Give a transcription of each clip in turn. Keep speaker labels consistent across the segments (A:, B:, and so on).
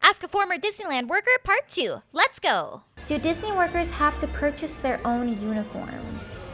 A: Ask a Former Disneyland Worker Part 2. Let's go!
B: Do Disney workers have to purchase their own uniforms?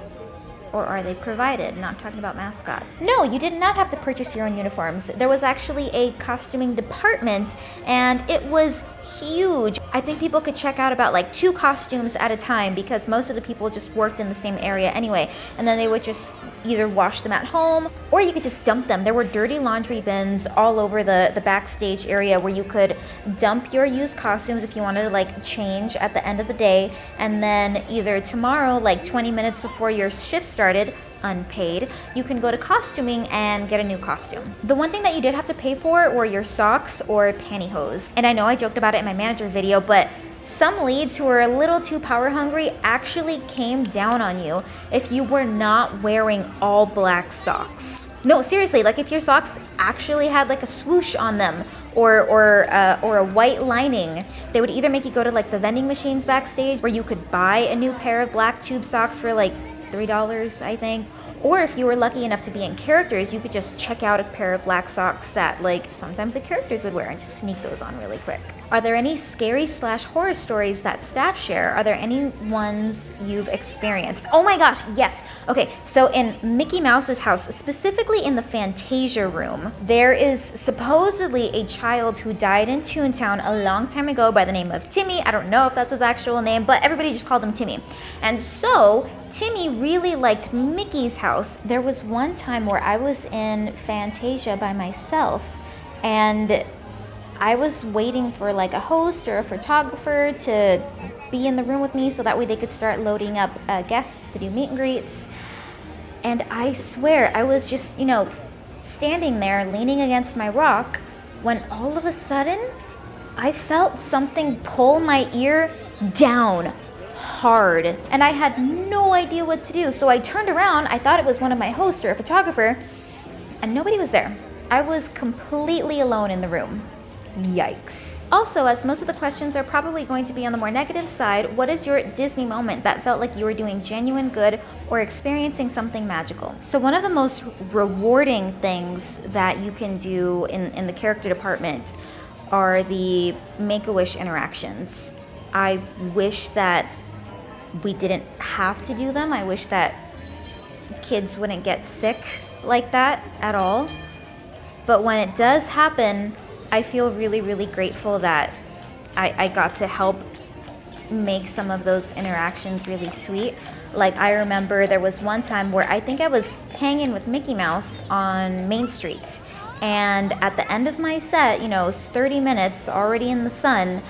B: Or are they provided? Not talking about mascots. No, you did not have to purchase your own uniforms. There was actually a costuming department and it was huge. I think people could check out about like 2 costumes at a time because most of the people just worked in the same area anyway. And then they would just either wash them at home or you could just dump them. There were dirty laundry bins all over the backstage area where you could dump your used costumes if you wanted to like change at the end of the day. And then either tomorrow, like 20 minutes before your shift started, unpaid, you can go to costuming and get a new costume. The one thing that you did have to pay for were your socks or pantyhose. And I know I joked about it in my manager video, but some leads who are a little too power hungry actually came down on you if you were not wearing all black socks. No, seriously, like if your socks actually had like a swoosh on them or a white lining, they would either make you go to like the vending machines backstage where you could buy a new pair of black tube socks for like $3, I think. Or if you were lucky enough to be in characters, you could just check out a pair of black socks that like sometimes the characters would wear and just sneak those on really quick. Are there any scary/horror stories that staff share? Are there any ones you've experienced? Oh my gosh, yes. Okay, so in Mickey Mouse's house, specifically in the Fantasia room, there is supposedly a child who died in Toontown a long time ago by the name of Timmy. I don't know if that's his actual name, but everybody just called him Timmy. And so Timmy really liked Mickey's house. There was one time where I was in Fantasia by myself and I was waiting for like a host or a photographer to be in the room with me so that way they could start loading up guests to do meet and greets. And I swear I was just, standing there leaning against my rock when all of a sudden I felt something pull my ear down hard and I had no idea what to do. So I turned around, I thought it was one of my hosts or a photographer, and nobody was there. I was completely alone in the room. Yikes. Also, as most of the questions are probably going to be on the more negative side, what is your Disney moment that felt like you were doing genuine good or experiencing something magical? So one of the most rewarding things that you can do in the character department are the Make-A-Wish interactions. I wish that we didn't have to do them. I wish that kids wouldn't get sick like that at all. But when it does happen, I feel really, really grateful that I got to help make some of those interactions really sweet. Like I remember there was one time where I think I was hanging with Mickey Mouse on Main Street. And at the end of my set, it's 30 minutes already in the sun,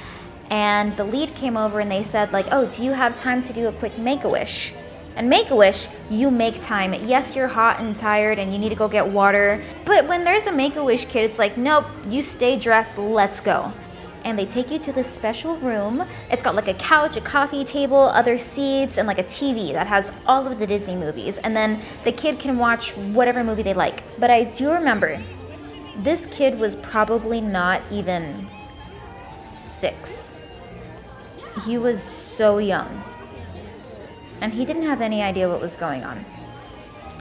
B: and the lead came over and they said like, oh, do you have time to do a quick Make-A-Wish? And Make-A-Wish, you make time. Yes, you're hot and tired and you need to go get water. But when there's a Make-A-Wish kid, it's like, nope, you stay dressed, let's go. And they take you to this special room. It's got like a couch, a coffee table, other seats, and like a TV that has all of the Disney movies. And then the kid can watch whatever movie they like. But I do remember, this kid was probably not even 6. He was so young. And he didn't have any idea what was going on.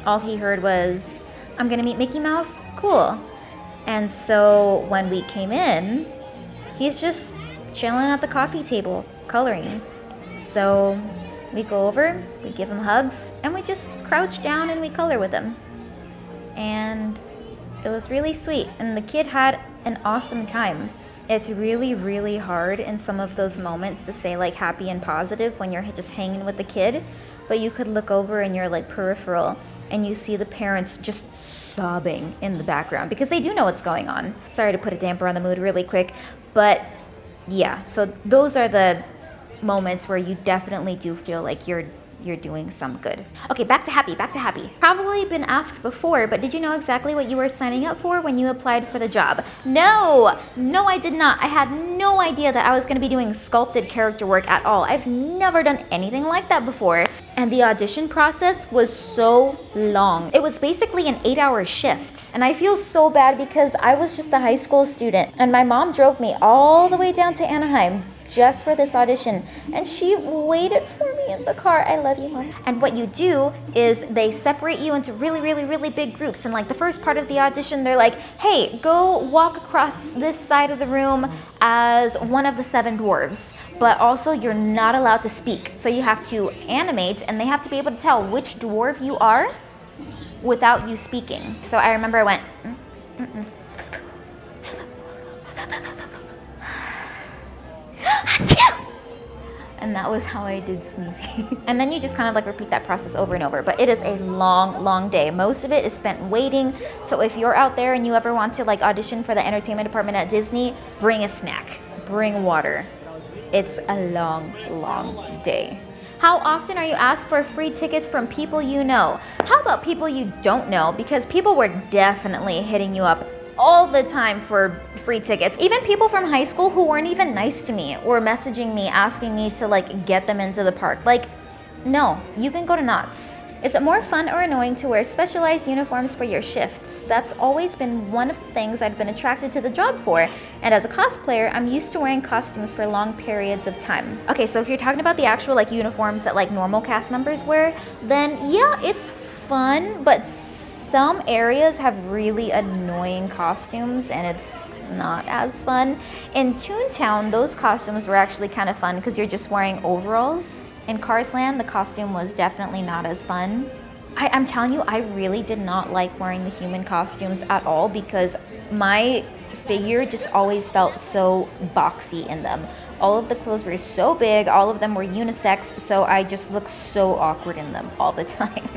B: All he heard was, I'm gonna meet Mickey Mouse? Cool. And so when we came in, he's just chilling at the coffee table, coloring. So we go over, we give him hugs, and we just crouch down and we color with him. And it was really sweet, and the kid had an awesome time. It's really, really hard in some of those moments to stay like happy and positive when you're just hanging with the kid, but you could look over in your like peripheral and you see the parents just sobbing in the background because they do know what's going on. Sorry to put a damper on the mood really quick, but yeah, so those are the moments where you definitely do feel like you're doing some good. Okay, back to happy. Probably been asked before, but did you know exactly what you were signing up for when you applied for the job? No, I did not. I had no idea that I was gonna be doing sculpted character work at all. I've never done anything like that before. And the audition process was so long. It was basically an 8-hour shift. And I feel so bad because I was just a high school student and my mom drove me all the way down to Anaheim just for this audition. And she waited for me in the car. I love you, Mom. And what you do is they separate you into really, really, really big groups. And like the first part of the audition, they're like, hey, go walk across this side of the room as one of the 7 dwarves. But also you're not allowed to speak. So you have to animate and they have to be able to tell which dwarf you are without you speaking. So I remember I went, and that was how I did sneezing. And then you just kind of like repeat that process over and over. But it is a long, long day. Most of it is spent waiting. So if you're out there and you ever want to like audition for the entertainment department at Disney, bring a snack, bring water. It's a long, long day. How often are you asked for free tickets from people you know? How about people you don't know? Because people were definitely hitting you up all the time for free tickets. Even people from high school who weren't even nice to me were messaging me, asking me to like get them into the park. Like, no, you can go to Knott's. Is it more fun or annoying to wear specialized uniforms for your shifts? That's always been one of the things I've been attracted to the job for. And as a cosplayer, I'm used to wearing costumes for long periods of time. Okay, so if you're talking about the actual like uniforms that like normal cast members wear, then yeah, it's fun, but some areas have really annoying costumes and it's not as fun. In Toontown, those costumes were actually kind of fun because you're just wearing overalls. In Cars Land, the costume was definitely not as fun. I'm telling you, I really did not like wearing the human costumes at all because my figure just always felt so boxy in them. All of the clothes were so big, all of them were unisex, so I just looked so awkward in them all the time.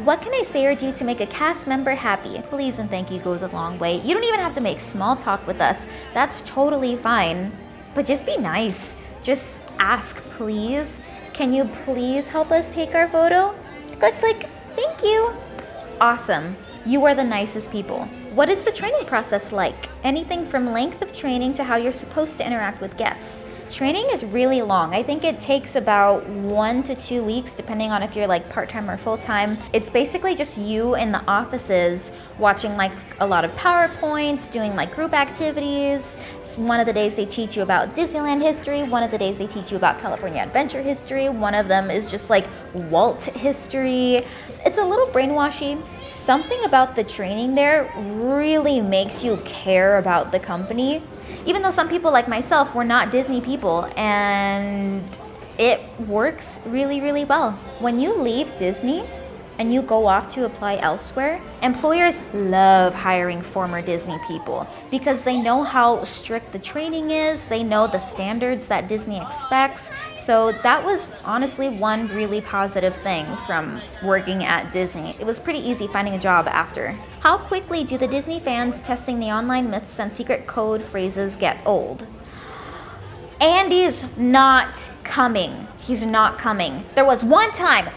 B: What can I say or do to make a cast member happy? Please and thank you goes a long way. You don't even have to make small talk with us. That's totally fine. But just be nice. Just ask, please. Can you please help us take our photo? Click, click. Thank you. Awesome. You are the nicest people. What is the training process like? Anything from length of training to how you're supposed to interact with guests. Training is really long. I think it takes about 1 to 2 weeks, depending on if you're like part-time or full-time. It's basically just you in the offices watching like a lot of PowerPoints, doing like group activities. One of the days they teach you about Disneyland history. One of the days they teach you about California Adventure history. One of them is just like Walt history. It's a little brainwashy. Something about the training there really makes you care about the company. Even though some people like myself were not Disney people, and it works really, really well. When you leave Disney and you go off to apply elsewhere, employers love hiring former Disney people because they know how strict the training is, they know the standards that Disney expects. So that was honestly one really positive thing from working at Disney. It was pretty easy finding a job after. How quickly do the Disney fans testing the online myths and secret code phrases get old? Andy's not coming. He's not coming. There was one time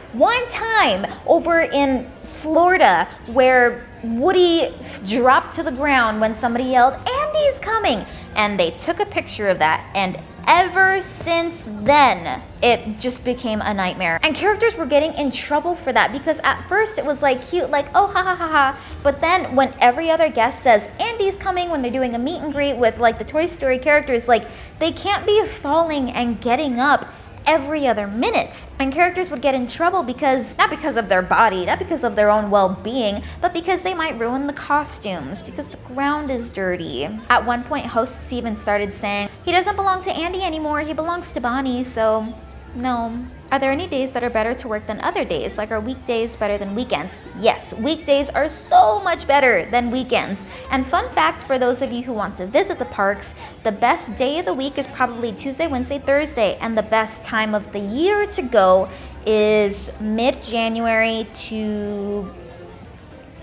B: over in Florida where Woody dropped to the ground when somebody yelled, "Andy's coming!" And they took a picture of that, and ever since then, it just became a nightmare. And characters were getting in trouble for that because at first it was like cute, like, oh, ha ha ha ha. But then when every other guest says, "Andy's coming," when they're doing a meet and greet with like the Toy Story characters, like they can't be falling and getting up every other minute. And characters would get in trouble because, not because of their body, not because of their own well-being, but because they might ruin the costumes, because the ground is dirty. At one point, hosts even started saying, "He doesn't belong to Andy anymore, he belongs to Bonnie," so no. Are there any days that are better to work than other days? Like, are weekdays better than weekends? Yes, weekdays are so much better than weekends. And fun fact for those of you who want to visit the parks, the best day of the week is probably Tuesday, Wednesday, Thursday, and the best time of the year to go is mid-January to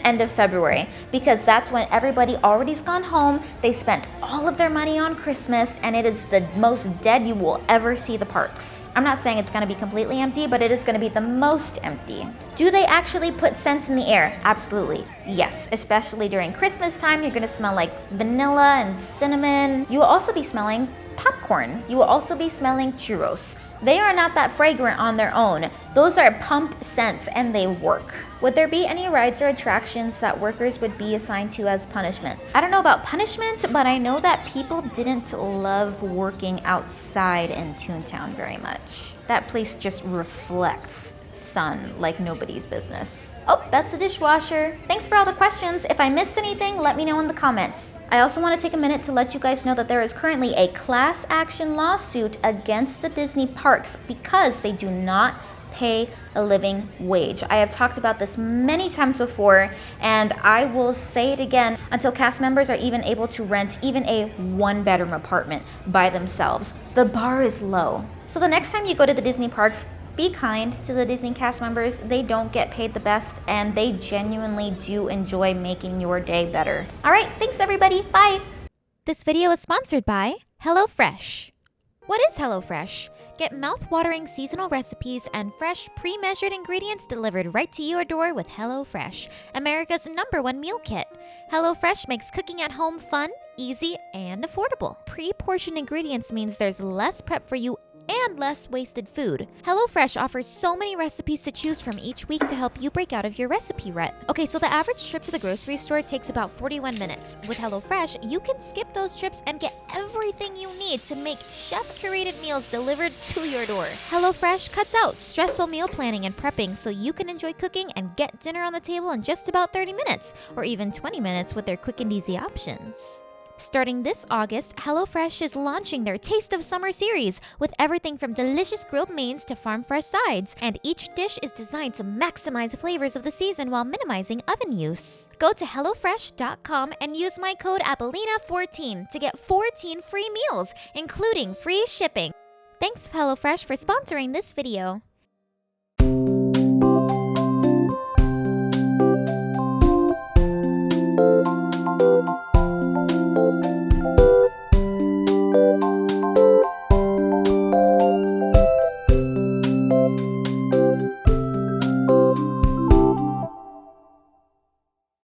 B: end of February, because that's when everybody already's gone home, they spent all of their money on Christmas, and it is the most dead you will ever see the parks. I'm not saying it's going to be completely empty, but it is going to be the most empty. Do they actually put scents in the air? Absolutely, yes. Especially during Christmas time, you're going to smell like vanilla and cinnamon. You will also be smelling popcorn. You will also be smelling churros. They are not that fragrant on their own. Those are pumped scents and they work. Would there be any rides or attractions that workers would be assigned to as punishment? I don't know about punishment, but I know that people didn't love working outside in Toontown very much. That place just reflects sun like nobody's business. Oh, that's the dishwasher. Thanks for all the questions. If I missed anything, let me know in the comments. I also want to take a minute to let you guys know that there is currently a class action lawsuit against the Disney parks because they do not pay a living wage. I have talked about this many times before, and I will say it again until cast members are even able to rent even a one-bedroom apartment by themselves. The bar is low. So the next time you go to the Disney parks, be kind to the Disney cast members. They don't get paid the best, and they genuinely do enjoy making your day better. All right, thanks everybody. Bye.
A: This video is sponsored by HelloFresh. What is HelloFresh? Get mouth-watering seasonal recipes and fresh, pre-measured ingredients delivered right to your door with HelloFresh, America's #1 meal kit. HelloFresh makes cooking at home fun, easy, and affordable. Pre-portioned ingredients means there's less prep for you and less wasted food. HelloFresh offers so many recipes to choose from each week to help you break out of your recipe rut. Okay, so the average trip to the grocery store takes about 41 minutes. With HelloFresh, you can skip those trips and get everything you need to make chef-curated meals delivered to your door. HelloFresh cuts out stressful meal planning and prepping so you can enjoy cooking and get dinner on the table in just about 30 minutes, or even 20 minutes with their quick and easy options. Starting this August, HelloFresh is launching their Taste of Summer series with everything from delicious grilled mains to farm-fresh sides, and each dish is designed to maximize flavors of the season while minimizing oven use. Go to HelloFresh.com and use my code abelina14 to get 14 free meals, including free shipping. Thanks HelloFresh for sponsoring this video.